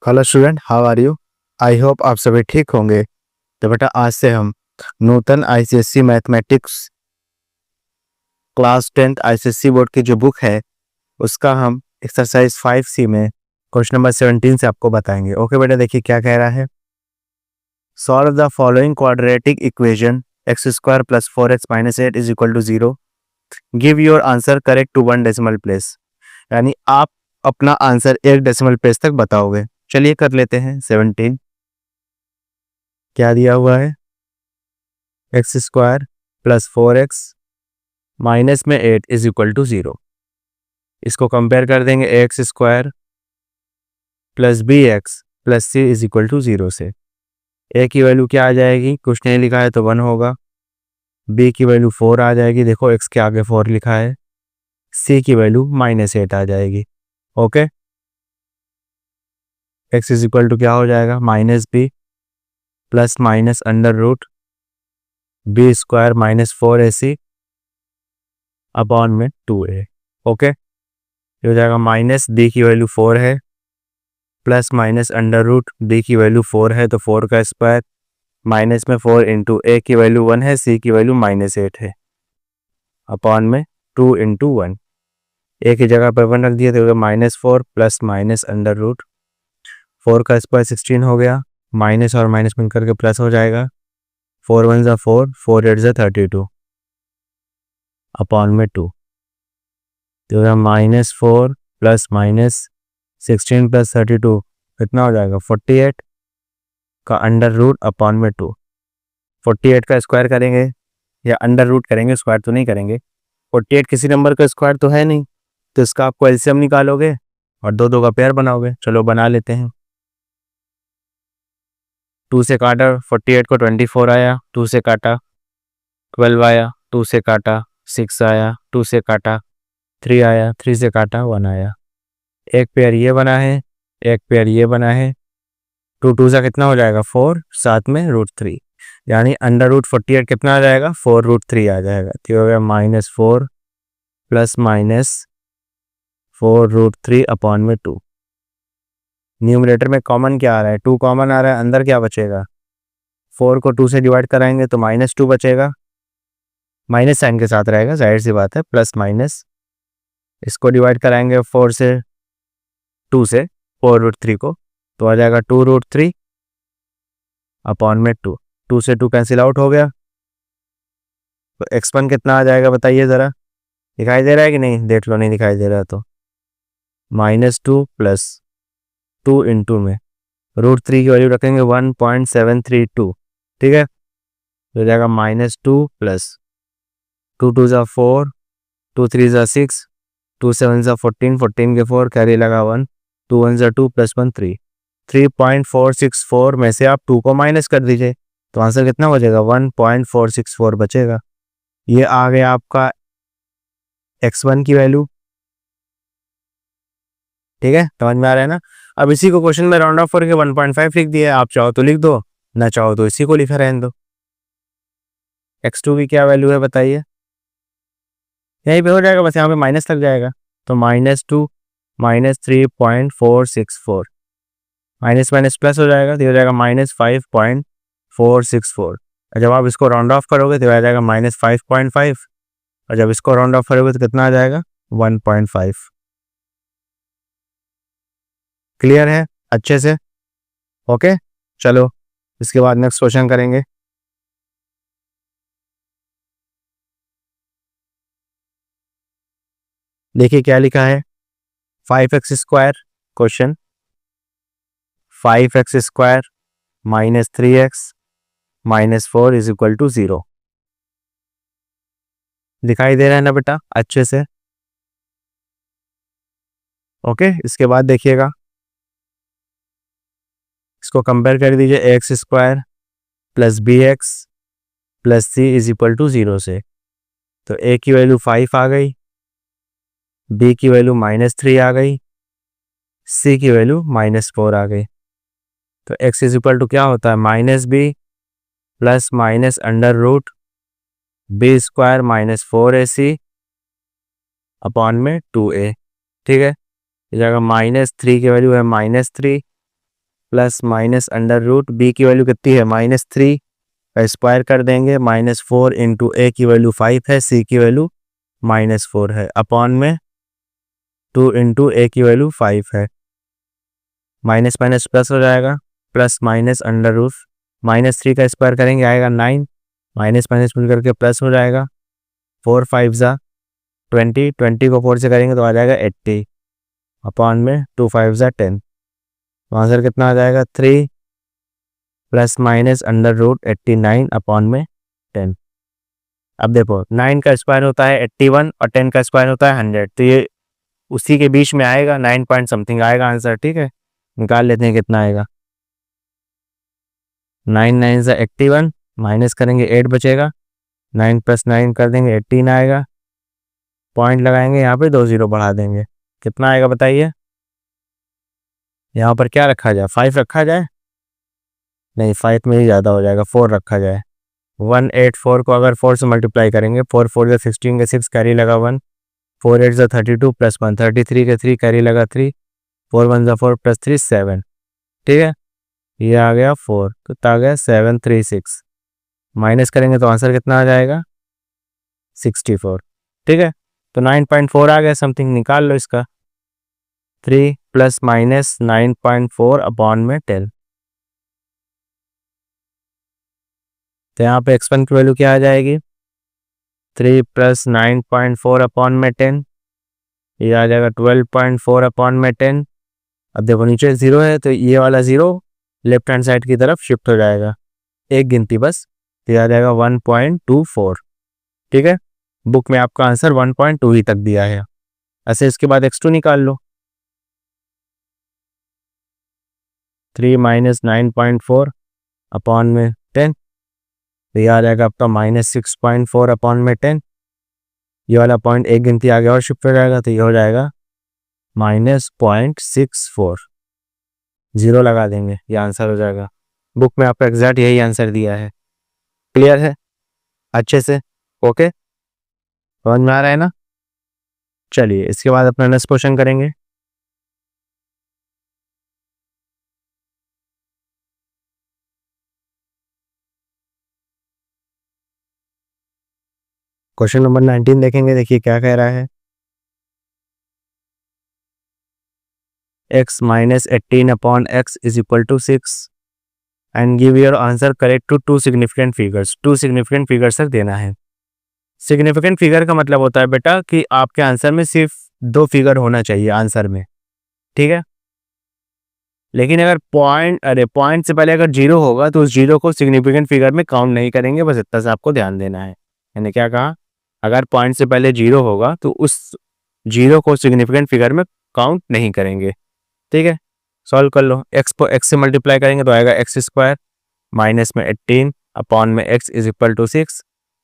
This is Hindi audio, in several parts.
Hello student, how are you? I hope आप सभी ठीक होंगे। तो बेटा आज से हम Nutan ICSC mathematics class 10th ICSC board की जो बुक है उसका हम एक्सरसाइज 5C में क्वेश्चन नंबर 17 से आपको बताएंगे। ओके बेटा, देखिए क्या कह रहा है। Solve the following quadratic equation x² + 4x - 8 = 0। Give your answer correct to 1 decimal place. यानी आप अपना आंसर 1 डेसिमल प्लेस तक बताओगे। चलिए कर लेते हैं। 17 क्या दिया हुआ है, x² + 4x - 8 = 0। इसको कंपेयर कर देंगे ax² + bx + c = 0 से। a की वैल्यू क्या आ जाएगी, कुछ नहीं लिखा है तो 1 होगा। b की वैल्यू 4 आ जाएगी, देखो x के आगे 4 लिखा है। c की वैल्यू -8 आ जाएगी। ओके, x = क्या हो जाएगा, -b + -√b² - 4ac upon 2a। Okay, ये हो जाएगा -b की वैल्यू 4 है प्लस -√b की वैल्यू 4 है तो 4 का स्क्वायर -4 इंटू a की वैल्यू 1 है, c की वैल्यू -8 है अपॉन 2 इंटू 1। a की जगह पर 1 रख दिया तो -4 प्लस -√4 का स्क्वायर 16 हो गया। माइनस और माइनस मिल करके प्लस हो जाएगा। 4 1 ज़ा 4, 4 8 ज़ा 32 अपॉन 2। तो -4 प्लस -16 + 32 कितना हो जाएगा, 48 का अंडर रूट अपॉन 2। 48 का स्क्वायर करेंगे या अंडर रूट करेंगे, स्क्वायर तो नहीं करेंगे। 48 किसी नंबर का स्क्वायर तो है नहीं, तो इसका आपको एलसीएम निकालोगे और दो दो का पेयर बनाओगे। चलो बना लेते हैं। 2 से काटा 48 को 24 आया, 2 से काटा 12 आया, 2 से काटा 6 आया, 2 से काटा 3 आया, 3 से काटा 1 आया। एक पेयर ये बना है, एक पेयर ये बना है। 2 2 सा कितना हो जाएगा, 4, साथ में √3, यानी अंडर रूट 48 कितना आ जाएगा, 4√3 आ जाएगा। तो हो गया -4 प्लस -4√3 अपॉन 2। न्यूमरेटर में कॉमन क्या आ रहा है, 2 कॉमन आ रहा है, अंदर क्या बचेगा, 4 को 2 से डिवाइड कराएंगे तो -2 बचेगा, माइनस साइन के साथ रहेगा, जाहिर सी बात है, प्लस माइनस। इसको डिवाइड कराएंगे 4 से 2 से 4√3 को तो आ जाएगा 2√3 अपॉन 2। 2 से 2 कैंसिल आउट हो गया तो x1 कितना आ जाएगा बताइए ज़रा, दिखाई दे रहा है कि नहीं, देख लो, नहीं दिखाई दे रहा तो -2 प्लस 2 इंटू में √3 की वैल्यू रखेंगे 1.732, ठीक है। तो हो जाएगा -2 प्लस 2 2 ज़ा 4, 2 3 ज़ा 6, 2 7 ज़ा 14, 14 के 4 कैरी लगा 1, 2 1 ज़ा 2 प्लस 1 3, 3.464 में से आप 2 को माइनस कर दीजिए तो आंसर कितना बचेगा, 1.464 बचेगा। ये आ गया आपका x1 की वैल्यू, ठीक है, समझ में आ रहा है ना। अब इसी को क्वेश्चन में राउंड ऑफ करके 1.5 लिख दिया, आप चाहो तो लिख दो, ना चाहो तो इसी को लिखा रहने दो। x2 की क्या वैल्यू है बताइए, यहीं पे हो जाएगा, बस यहाँ पे माइनस लग जाएगा तो -2 -3.464, माइनस माइनस प्लस हो जाएगा तो हो जाएगा -5.464। और जब आप इसको राउंड ऑफ करोगे तो आ जाएगा -5.5, और जब इसको राउंड ऑफ करोगे तो कितना आ जाएगा, 1.5। क्लियर है अच्छे से? ओके, चलो इसके बाद नेक्स्ट क्वेश्चन करेंगे। देखिए क्या लिखा है, 5x² क्वेश्चन, 5x² - 3x - 4 = 0। दिखाई दे रहा है ना बेटा अच्छे से? ओके, इसके बाद देखिएगा, इसको कंपेयर कर दीजिए ax² + bx + c = 0 से। तो a की वैल्यू 5 आ गई, b की वैल्यू -3 आ गई, c की वैल्यू -4 आ गई। तो x = क्या होता है, -b plus -√b² - 4ac upon 2a, ठीक है। इस जगह -3 की वैल्यू है -3 plus minus under root B की वैल्यू कितनी है -3 का स्क्वायर कर देंगे, -4 इंटू ए की वैल्यू 5 है, सी की वैल्यू -4 है, अपॉन में 2 इंटू ए की वैल्यू 5 है, माइनस माइनस प्लस हो जाएगा, प्लस माइनस अंडर रूट -3 का स्क्वायर करेंगे आएगा 9, माइनस माइनस मिल करके प्लस हो जाएगा, 4 5 ज़ा 20, 20 को 4 से करेंगे तो आ जाएगा 80, अपॉन में 2 5 ज़ा 10, तो आंसर कितना आ जाएगा 3 plus minus under root 89 upon में 10। अब देखो 9 का स्क्वायर होता है 81 और 10 का स्क्वायर होता है 100, तो ये उसी के बीच में आएगा, 9 पॉइंट समथिंग आएगा आंसर। ठीक है, निकाल लेते हैं कितना आएगा। 9 9 ज़ा 81, माइनस करेंगे 8 बचेगा, 9 प्लस 9 कर देंगे 18 आएगा, पॉइंट लगाएंगे यहाँ पे 2 0 बढ़ा देंगे, कितना आएगा बताइए। यहाँ पर क्या रखा जाए, 5 रखा जाए, नहीं 5 में ही ज़्यादा हो जाएगा, 4 रखा जाए। 184 को अगर 4 से मल्टीप्लाई करेंगे, 4 4 ज़ा 16 के 6 कैरी लगा 1, 4 8 ज़ा 32 प्लस 1 33 के 3 कैरी लगा 3, 4 1 ज़ा 4 प्लस 3 7। ठीक है, ये आ गया 4, कितना आ गया 736, माइनस करेंगे तो आंसर कितना आ जाएगा 64। ठीक है, तो 9.4 आ गया समथिंग, निकाल लो इसका। 3 प्लस माइनस 9.4 अपॉन में 10, तो यहाँ पे x1 की वैल्यू क्या आ जाएगी 3 प्लस 9.4 अपॉन में 10, ये आ जाएगा 12.4 अपॉन में 10। अब देखो नीचे 0 है तो ये वाला 0 लेफ्ट हैंड साइड की तरफ शिफ्ट हो जाएगा, एक गिनती बस, तो ये आ जाएगा 1.24। ठीक है, बुक में आपका आंसर 1.2 ही तक दिया है। ऐसे इसके बाद x2 निकाल लो, 3 माइनस 9.4 अपॉन में 10, तो ये आ जाएगा आपका -6.4 अपॉन में 10, ये वाला पॉइंट एक गिनती आगे और शिफ्ट हो जाएगा, तो ये हो जाएगा -0.64, 0 लगा देंगे, ये आंसर हो जाएगा। बुक में आपका एग्जैक्ट यही आंसर दिया है। क्लियर है अच्छे से? ओके, समझ में आ रहा है ना? चलिए इसके बाद अपना नेक्स्ट क्वेश्चन करेंगे। क्वेश्चन नंबर 19 देखेंगे, देखिए क्या कह रहा है। x minus 18 upon x is equal to 6 and give your answer correct to 2 significant figures. 2 significant figures तक देना है। सिग्निफिकेंट फिगर का मतलब होता है बेटा कि आपके आंसर में सिर्फ 2 फिगर होना चाहिए आंसर में। ठीक है, लेकिन अगर पॉइंट से पहले अगर 0 होगा तो उस 0 को सिग्निफिकेंट फिगर में काउंट नहीं करेंगे, बस इतना सा आपको ध्यान देना है। मैंने क्या कहा, अगर पॉइंट से पहले 0 होगा तो उस 0 को सिग्निफिकेंट फिगर में काउंट नहीं करेंगे। ठीक है, सॉल्व कर लो। x से मल्टीप्लाई करेंगे तो आएगा x स्क्वायर माइनस में 18 अपॉन में x इज इक्वल टू 6,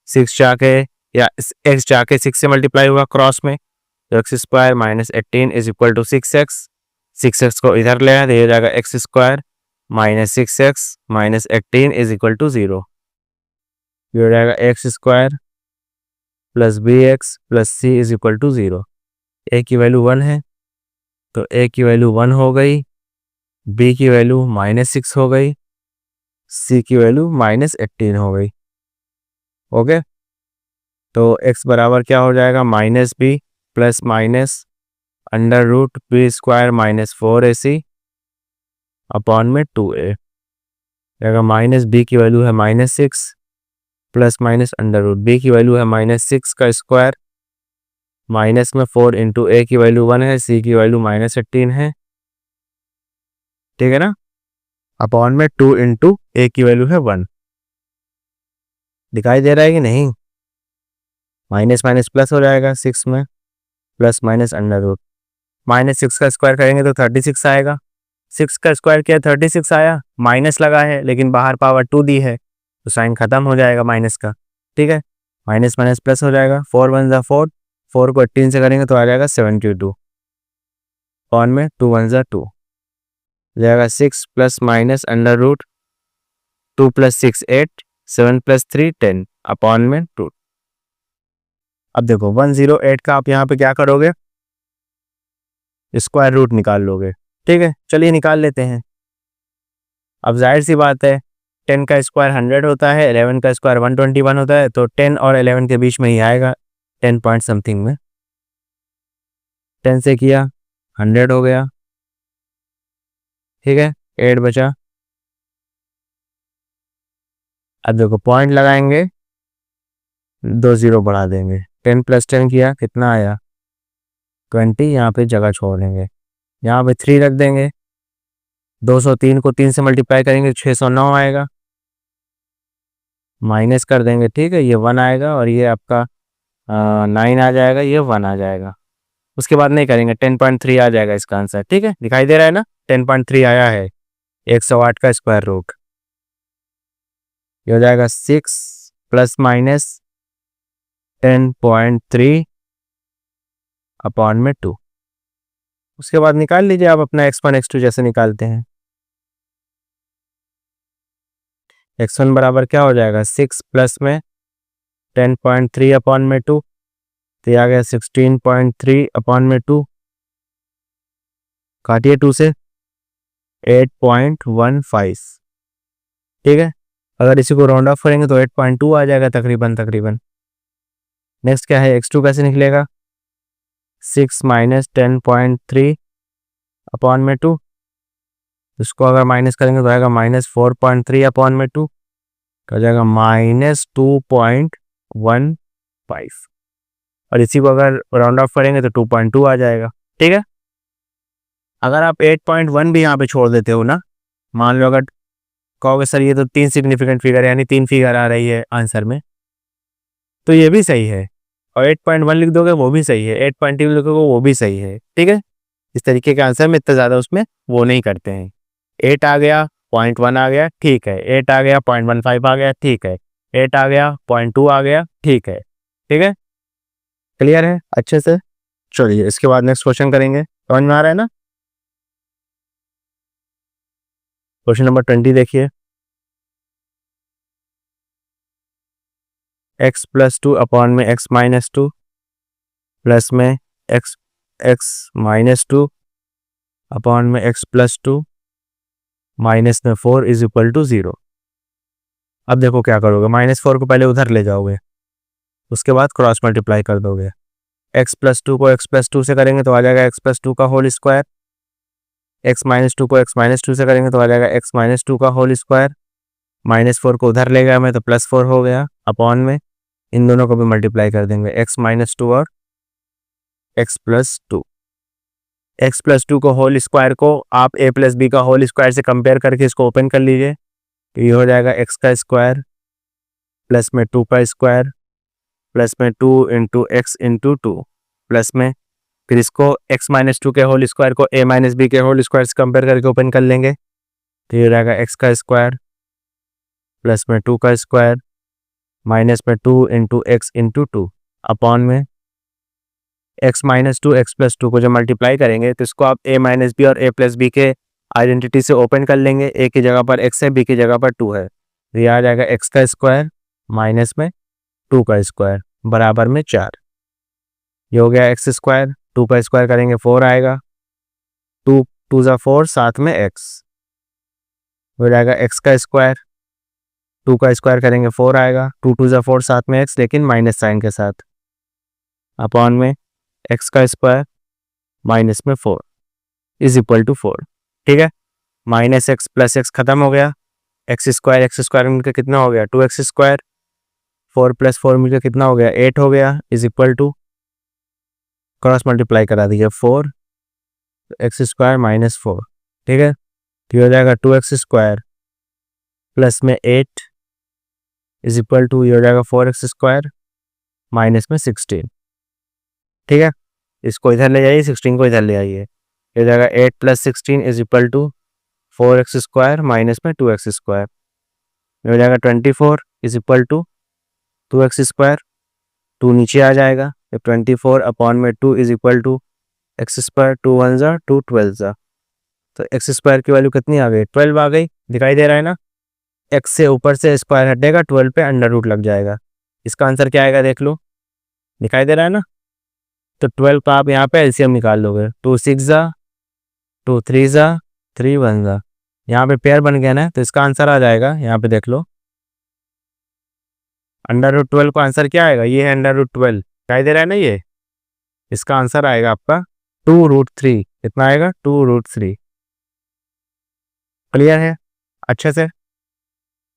6 जाके या x जाके 6 से मल्टीप्लाई हुआ क्रॉस में, तो x square minus 18 is equal to 6x, 6x को इधर ले आए तो ये हो जाएगा x square minus 6x minus 18 is equal to 0, ये हो जाएगा x square plus bx plus c is equal to 0। a की वैल्यू 1 है तो a की वैल्यू 1 हो गई, b की वैल्यू -6 हो गई, c की वैल्यू -18 हो गई। ओके, तो x बराबर क्या हो जाएगा -b plus minus under root B square -4ac upon में 2a, जाएगा -b की वैल्यू है -6 plus minus under root B की वैल्यू है -6 का स्क्वायर, माइनस में 4 इंटू ए की वैल्यू 1 है, सी की वैल्यू -18 है। ठीक है ना, अपॉन में 2 इंटू ए की वैल्यू है 1। दिखाई दे रहा है कि नहीं? माइनस माइनस प्लस हो जाएगा 6 में, प्लस माइनस अंडर रूट, -6 का स्क्वायर करेंगे तो 36 आएगा, 6 का स्क्वायर किया 36 आया, माइनस लगा है लेकिन बाहर पावर 2 दी है तो साइन खत्म हो जाएगा माइनस का। ठीक है, माइनस माइनस प्लस हो जाएगा, 4 1 ज़ा 4, 4 को 18 से करेंगे तो आ जाएगा 72, अपॉन में 2 1 ज़ा 2, जाएगा 6 plus minus under root 2 plus 6 8, 7 plus 3 10 upon में 2। अब देखो 108 का आप यहाँ पे क्या करोगे, स्क्वायर रूट निकाल लोगे। ठीक है, चलिए निकाल लेते हैं। अब जाहिर सी बात है 10 का स्क्वायर 100 होता है, 11 का स्क्वायर 121 होता है, तो 10 और 11 के बीच में ही आएगा, 10 पॉइंट समथिंग में। 10 से किया 100 हो गया, ठीक है, 8 बचा। अब देखो पॉइंट लगाएंगे, 2 0 बढ़ा देंगे, 10 + 10 किया कितना आया 20, यहाँ पे जगह छोड़ देंगे, यहाँ पे 3 रख देंगे, 203 को 3 से मल्टीप्लाई करेंगे 609 आएगा, माइनस कर देंगे, ठीक है, ये 1 आएगा और ये आपका 9 आ जाएगा, ये 1 आ जाएगा। उसके बाद नहीं करेंगे, 10.3 आ जाएगा इसका आंसर, ठीक है, दिखाई दे रहा है ना, 10.3 आया है, 108 का स्क्वायर रूट। ये हो जाएगा 6 ± 10.3 अपॉन में 2। उसके बाद निकाल लीजिए आप अपना x1 x2 जैसे निकालते हैं। x1 बराबर क्या हो जाएगा 6 प्लस में 10.3 अपॉन में 2, तो ये आ गया 16.3 अपॉन में 2, काटिए 2 से 8.15, ठीक है। अगर इसी को राउंड ऑफ करेंगे तो 8.2 आ जाएगा तकरीबन। नेक्स्ट क्या है, x2 कैसे निकलेगा 6 - 10.3 अपॉन में 2, इसको अगर माइनस करेंगे तो आएगा -4.3 अपॉन में 2, हो जाएगा -2.15, और इसी को अगर राउंड ऑफ करेंगे तो 2.2 आ जाएगा, ठीक है। अगर आप 8.1 भी यहाँ पे छोड़ देते हो ना, मान लो अगर कहोगे सर ये तो 3 सिग्निफिकेंट फिगर है, यानी 3 फिगर आ रही है आंसर में, तो ये भी सही है, और 8.1 लिख दोगे वो भी सही है, 8.2 लिखोगे वो भी सही है, ठीक है। इस तरीके के आंसर में इतना ज़्यादा उसमें वो नहीं करते हैं। 8 आ गया, 0.1 आ गया, ठीक है, 8 आ गया, 0.15 आ गया, ठीक है, 8 आ गया, 0.2 आ गया, ठीक है, ठीक है, क्लियर है अच्छे से। चलिए इसके बाद नेक्स्ट क्वेश्चन करेंगे, समझ में आ रहा है ना। क्वेश्चन नंबर 20 देखिए, x + 2 अपॉन में x - 2 प्लस में x - 2 अपॉन में x + 2 माइनस में 4 = 0। अब देखो क्या करोगे, -4 को पहले उधर ले जाओगे, उसके बाद क्रॉस मल्टीप्लाई कर दोगे, x + 2 को x + 2 से करेंगे तो आ जाएगा x + 2 का होल स्क्वायर, x - 2 को x - 2 से करेंगे तो आ जाएगा x - 2 का होल स्क्वायर, -4 को उधर ले गया मैं तो +4 हो गया, अपॉन में इन दोनों को भी मल्टीप्लाई कर देंगे, x - 2 और x + 2। x + 2 को होल स्क्वायर को आप a + b का होल स्क्वायर से कंपेयर करके इसको ओपन कर लीजिए, तो ये हो जाएगा x का स्क्वायर प्लस में 2 का स्क्वायर प्लस में 2 × x × 2 प्लस में फिर इसको x - 2 के होल स्क्वायर को a - b के होल स्क्वायर से कंपेयर करके ओपन कर लेंगे, तो ये हो जाएगा x का स्क्वायर प्लस में 2 का स्क्वायर माइनस में 2 × x × 2 अपॉन में x - 2 x + 2 को जब मल्टीप्लाई करेंगे तो इसको आप a - b और a + b के आइडेंटिटी से ओपन कर लेंगे, a की जगह पर x है, b की जगह पर 2 है, तो ये आ जाएगा x का स्क्वायर माइनस में 2 का स्क्वायर बराबर में 4। ये हो गया x स्क्वायर, 2 का स्क्वायर करेंगे 4 आएगा, 2 × 2 = 4 साथ में x, हो जाएगा x का स्क्वायर, 2 का स्क्वायर करेंगे 4 आएगा, 2 × 2 = 4 साथ में x लेकिन माइनस साइन के साथ, अपॉन में x का स्क्वायर माइनस में 4 = 4, ठीक है। -x + x खत्म हो गया, x स्क्वायर मिलकर कितना हो गया 2x स्क्वायर, 4 + 4 मिलकर कितना हो गया 8 हो गया, = क्रॉस मल्टीप्लाई करा दीजिए 4 x स्क्वायर - 4, ठीक है, तो हो जाएगा 2x स्क्वायर प्लस में 8 = ये हो जाएगा 4x स्क्वायर माइनस में 16, ठीक है। इसको इधर ले जाइए, 16 को इधर ले आइए, ये हो जाएगा 8 + 16 = 4x स्क्वायर माइनस में 2x स्क्वायर, ये हो जाएगा 24 = 2x स्क्वायर, 2 नीचे आ जाएगा, तो 24 अपॉन में 2 = x स्क्वायर, 2 1 ज़ा 2 12 ज़ा, तो x स्क्वायर की वैल्यू कितनी आ गई 12 आ गई, दिखाई दे रहा है ना। x से ऊपर से स्क्वायर हटेगा, 12 पे अंडर रूट लग जाएगा, इसका आंसर क्या आएगा देख लो, दिखाई दे रहा है ना। तो 12 का आप यहाँ पे एलसीएम निकाल लोगे, 2 6 ज़ा 2 3 ज़ा 3 1 ज़ा, यहाँ पे पेयर बन गया ना, तो इसका आंसर आ जाएगा, यहाँ पे देख लो, √12 का आंसर क्या आएगा, ये है √12, दिखाई दे रहा है ना ये, इसका आंसर आएगा आपका 2√3। कितना आएगा, 2√3। क्लियर है अच्छे से।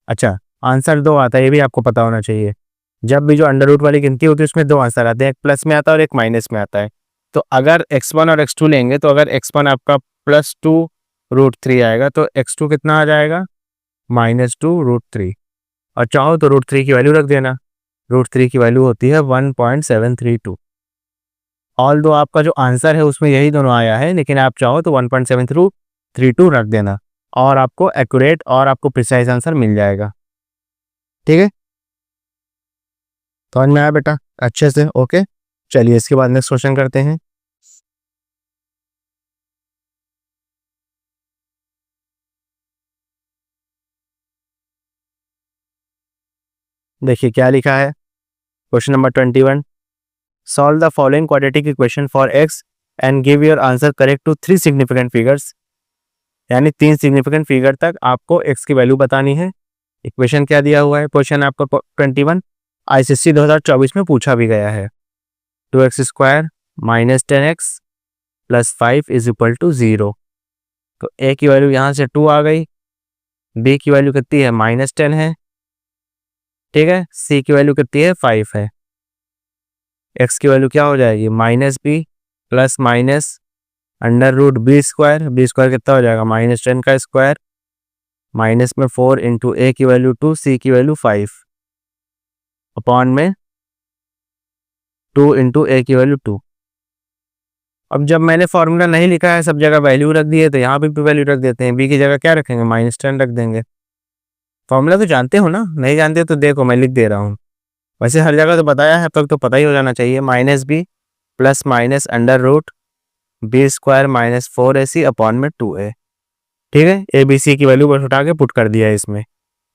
अच्छा, आंसर दो आता है, ये भी आपको पता होना चाहिए। जब भी जो अंडर रूट वाली गिनती होती है उसमें दो आंसर आते हैं, एक प्लस में आता है और एक माइनस में आता है। तो अगर x1 और x2 लेंगे, तो अगर x1 आपका +2√3 आएगा, तो x2 कितना आ जाएगा, -2√3। और चाहो तो √3 की वैल्यू रख देना, √3 की वैल्यू होती है 1.732। ऑल दो आपका जो आंसर है उसमें यही दोनों आया है, लेकिन आप चाहो तो 1.732 रख देना, और आपको एक्यूरेट और आपको प्रिसाइज आंसर मिल जाएगा। ठीक है, समझ में आया बेटा अच्छे से। ओके, चलिए इसके बाद नेक्स्ट क्वेश्चन करते हैं। देखिए क्या लिखा है, question number 21, solve the following quadratic equation for x and give your answer correct to 3 significant figures. यानी 3 सिग्निफिकेंट फिगर तक आपको x की वैल्यू बतानी है। इक्वेशन क्या दिया हुआ है, क्वेश्चन आपका 21 ICSE 2024 में पूछा भी गया है। 2x² - 10x + 5 = 0। तो a की वैल्यू यहाँ से 2 आ गई, b की वैल्यू कितनी है, -10 है, ठीक है, c की वैल्यू कितनी है, 5 है, x की वैल्यू क्या हो जाएगी, -b + √b², कितना हो जाएगा, -10 का स्क्वायर, माइनस में 4 इंटू a की वैल्यू 2, c की वैल्यू 5, अपॉन में 2 इंटू a की वैल्यू 2। अब जब मैंने फॉर्मूला नहीं लिखा है, सब जगह वैल्यू रख दी है, तो यहाँ भी वैल्यू रख देते हैं, b की जगह क्या रखेंगे, -10 रख देंगे। फॉर्मूला तो जानते हो ना, नहीं जानते तो देखो मैं लिख दे रहा हूँ, वैसे हर जगह तो बताया है, अब तक तो पता ही हो जाना चाहिए। -b + √b² - 4ac अपॉन में 2a। ठीक है, ए बी सी की वैल्यू बस उठा के पुट कर दिया है इसमें,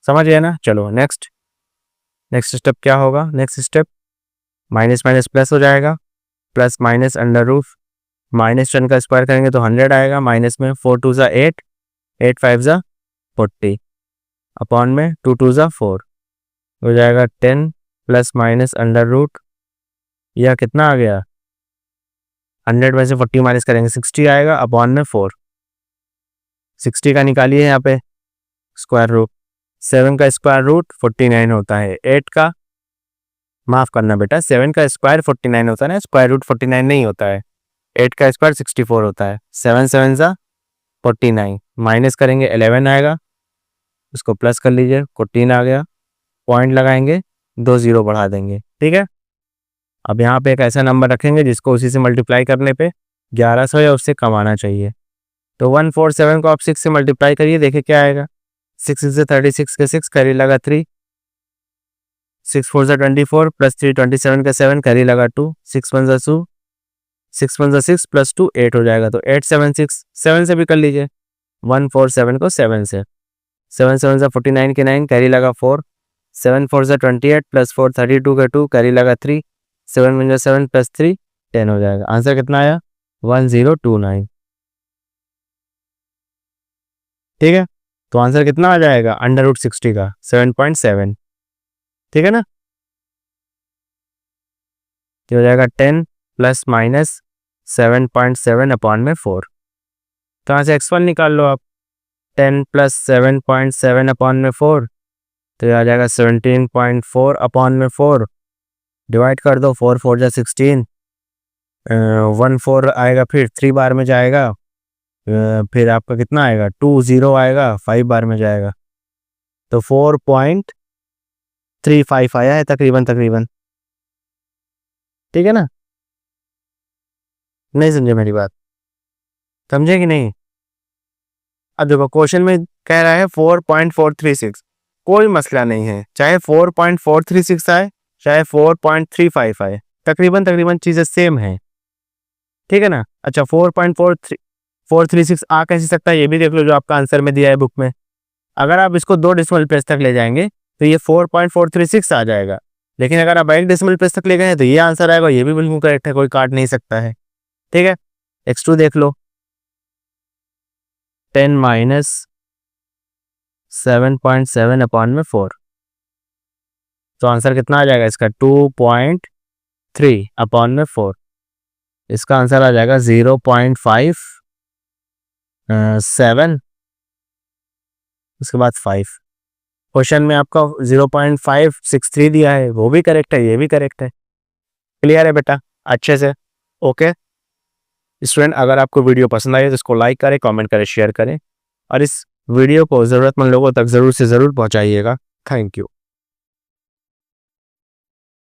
समझ गए ना। चलो नेक्स्ट स्टेप क्या होगा, next step minus minus plus हो जाएगा, प्लस माइनस -10 का स्क्वायर करेंगे तो 100 आएगा, माइनस में 4 2 ज़ा 8, 8 5 ज़ा 40, अपॉन में 2 2 ज़ा 4 हो जाएगा 10 ± या कितना आ गया, 100 में से 40 माइनस करेंगे 60 आएगा, अपॉन में 4, 60 का निकालिए यहाँ पे स्क्वायर रूट, 7 का स्क्वायर रूट 49 होता है, 8 का माफ करना बेटा, 7 का स्क्वायर 49 होता है ना, स्क्वायर रूट 49 नहीं होता है, 8 का स्क्वायर 64 होता है, 7 7 ज़ा 49, माइनस करेंगे 11 आएगा, उसको प्लस कर लीजिए, 14 आ गया, पॉइंट लगाएंगे, 2 0 बढ़ा देंगे। ठीक है, अब यहाँ पे एक ऐसा नंबर रखेंगे जिसको उसी से मल्टीप्लाई करने पे 1100 या उससे कम आना चाहिए। तो 147 को आप 6 से मल्टीप्लाई करिए, देखिए क्या आएगा, 6 से 36 के 6 कैरी लगा 3, 6 4 ज़ा 24 + 3 27 का 7 कैरी लगा 2, 6 1 ज़ा 2, 6 1 ज़ा 6 + 2 8 हो जाएगा, तो 8 7 6, 7 से भी कर लीजिए, 147 को 7 से, 7 7 ज़ा 49 के 9 कैरी लगा 4, 7 4 ज़ा 28 + 4 32 का 2 कैरी लगा 3, 7 1 ज़ा 7 + 3 10 हो जाएगा। आंसर कितना आया, 1029। ठीक है, तो आंसर कितना आ जाएगा, √60 का 7.7। ठीक है ना, तो हो जाएगा 10 ± 7.7 अपॉन में 4। तो यहाँ से x1 निकाल लो आप, 10 + 7.7 अपॉन में 4, तो ये आ जाएगा 17.4 अपॉन में 4, डिवाइड कर दो, 4 4 ज़ा 16, 1 4 आएगा, फिर 3 बार में जाएगा, फिर आपका कितना आएगा, 2 0 आएगा, 5 बार में जाएगा, तो 4.35 आया है तकरीबन। ठीक है ना, नहीं समझे मेरी बात, समझे कि नहीं। अब देखो क्वेश्चन में कह रहा है 4.436, कोई मसला नहीं है, चाहे 4.436 आए चाहे 4.35 आए, तकरीबन चीज़ें सेम है। ठीक है ना। अच्छा, 4.436 आ कैसे सकता है, ये भी देख लो जो आपका आंसर में दिया है बुक में। अगर आप इसको 2 डेसिमल प्लेस तक ले जाएंगे तो ये 4.436 आ जाएगा, लेकिन अगर आप 1 डेसिमल प्लेस तक ले गए हैं तो ये आंसर आएगा, ये भी बिल्कुल करेक्ट है, कोई काट नहीं सकता है। ठीक है, x2 देख लो, 10 - 7.7 अपॉन में 4, तो आंसर कितना आ जाएगा इसका 2.3 अपॉन में 4। इसका आंसर आ जाएगा 0.57, उसके बाद 5। क्वेश्चन में आपका 0.563 दिया है, वो भी करेक्ट है, ये भी करेक्ट है। क्लियर है बेटा अच्छे से? ओके स्टूडेंट, अगर आपको वीडियो पसंद आई तो इसको लाइक करें, कमेंट करें, शेयर करें और इस वीडियो को ज़रूरतमंद लोगों तक ज़रूर से ज़रूर पहुंचाइएगा। Thank you.